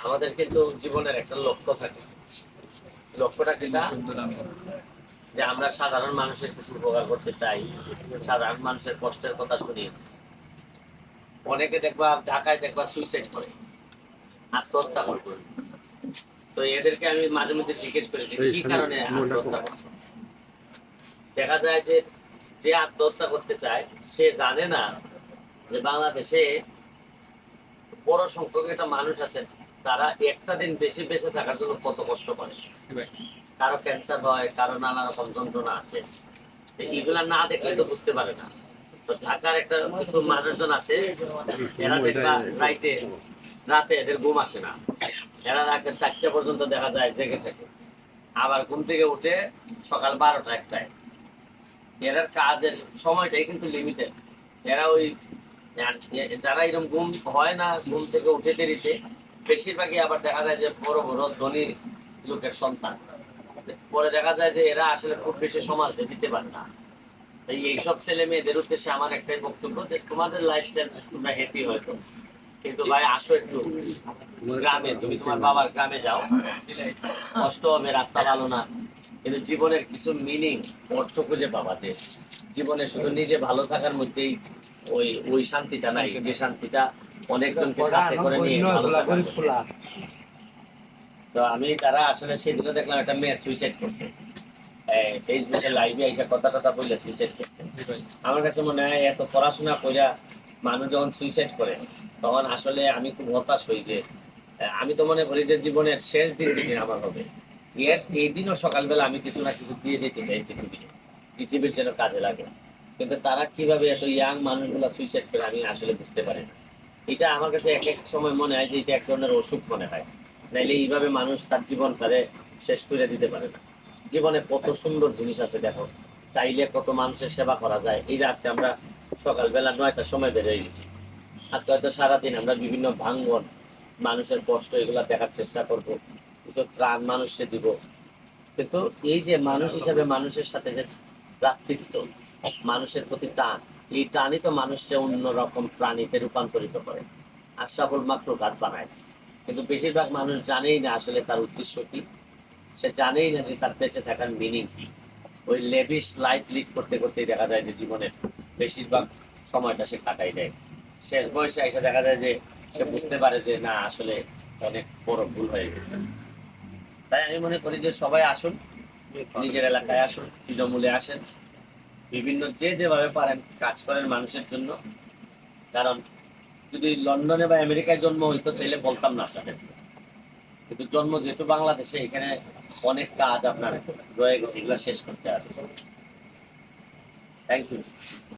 আমাদের কিন্তু জীবনের একটা লক্ষ্য থাকে। লক্ষ্যটা কিনা যে আমরা সাধারণ মানুষের কিছু উপকার করতে চাই, সাধারণ মানুষের কষ্টের কথা শুনি। অনেকে দেখবা ঢাকায় দেখবা সুইসাইড করে, আত্মহত্যা করে। তো এদেরকে আমি মাঝে মধ্যে জিজ্ঞেস করি যে কি কারণে আত্মহত্যা করছো। দেখা যায় যে যে আত্মহত্যা করতে চায় সে জানে না যে বাংলাদেশে বড় সংখ্যক একটা মানুষ আছে, তারা একটা দিন বেশি বেঁচে থাকার জন্য কত কষ্ট করে। কারো ক্যান্সার হয়, কারো নানা রকম যন্ত্রণা আছে। এগুলা না দেখলে তো বুঝতে পারে না। তো ঢাকার একটা কিছু মানুষজন আছে, এরা দেখবা রাতে এদের ঘুম আসে না, এরা রাতে 4টা পর্যন্ত দেখা যায় জেগে থাকে, আবার ঘুম থেকে উঠে সকাল 12টা 1টায়। এরা কাজের সময়টাই কিন্তু লিমিটেড। এরা ওই যারা এরকম ঘুম হয় না, ঘুম থেকে উঠে দেরিতে, বেশিরভাগই আবার দেখা যায় যে বড় বড় ধনী লোকের সন্তান। পরে দেখা যায় যে এরা আসলে খুব বেশি সমাজ দিতে পারে না। তাই এইসব ছেলে মেয়েদের উদ্দেশ্যে আমার একটাই বক্তব্য যে তোমাদের লাইফস্টাইল তোমরা হ্যাপি হয়তো, কিন্তু ভাই আসো একটু গ্রামে, তুমি তোমার বাবার গ্রামে যাও, কষ্ট হবে, রাস্তা ভালো না, কিন্তু জীবনের কিছু মিনিং, অর্থ খুঁজে পাবা। যে জীবনে শুধু নিজে ভালো থাকার মধ্যেই ওই ওই শান্তিটা নাই, যে শান্তিটা অনেকজনকে সাথে করে নিয়ে ভালো থাকার মধ্যে। তো আমি তারা আসলে সেদিনও দেখলাম একটা মেয়ে সুইসাইড করছে, ফেসবুকে লাইভে এসে কথা টথা বললে সুইসাইড করছে। আমার কাছে মনে হয় এত পড়াশোনা কইরা মানুষ যখন সুইসাইড করে তখন আসলে আমি খুব হতাশ হই যে আমি তো মনে করি যে জীবনের শেষ দিন যেদিন আমার হবে, এই দিনও সকালবেলা আমি কিছু না কিছু দিয়ে যেতে চাই পৃথিবীর যেন কাজে লাগে। কিন্তু তারা কিভাবে এত ইয়াং মানুষগুলা সুইসাইড করে আমি আসলে বুঝতে পারি না। এটা আমার কাছে এক এক সময় মনে হয় যে এটা এক ধরনের অসুখ মনে হয়। নাইলে এইভাবে মানুষ তার জীবন তারে শেষ করে দিতে পারে না। জীবনে কত সুন্দর জিনিস আছে দেখো, চাইলে কত মানুষের সেবা করা যায়। এই যে আজকে আমরা সকালবেলা 9টার সময় বের হয়ে গেছি, আজকে হয়তো সারাদিন আমরা বিভিন্ন ভাঙ্গন, মানুষের কষ্ট এগুলা দেখার চেষ্টা করব, কিছু ত্রাণ মানুষকে দিব। কিন্তু এই যে মানুষ হিসাবে মানুষের সাথে যে ভ্রাতৃত্ব, মানুষের প্রতি টান, এই টানই তো মানুষকে অন্যরকম প্রাণীতে রূপান্তরিত করে। আশরাফুল মাত্র গাছ বানায়, কিন্তু বেশিরভাগ মানুষ জানেই না আসলে তার উদ্দেশ্য কি। সে জানেই না যে তার বেঁচে থাকার মিনিং কি। ওই লেভিশ লাইফ লিড করতে করতেই দেখা যায় যে জীবনের বেশিরভাগ সময়টা সে কাটাই দেয়। শেষ বয়সে এসে দেখা যায় যে সে বুঝতে পারে যে না, আসলে অনেক বড় ভুল হয়ে গেছে। তাই আমি মনে করি যে সবাই আসুন, নিজের এলাকায় আসুন, তৃণমূলে আসেন, বিভিন্ন যে যেভাবে পারেন কাজ করেন মানুষের জন্য। কারণ যদি লন্ডনে বা আমেরিকায় জন্ম হইতো তাহলে বলতাম না আপনাদের, কিন্তু জন্ম যেহেতু বাংলাদেশে, এখানে অনেক কাজ আপনার রয়ে গেছে, এগুলো শেষ করতে হবে। Thank you.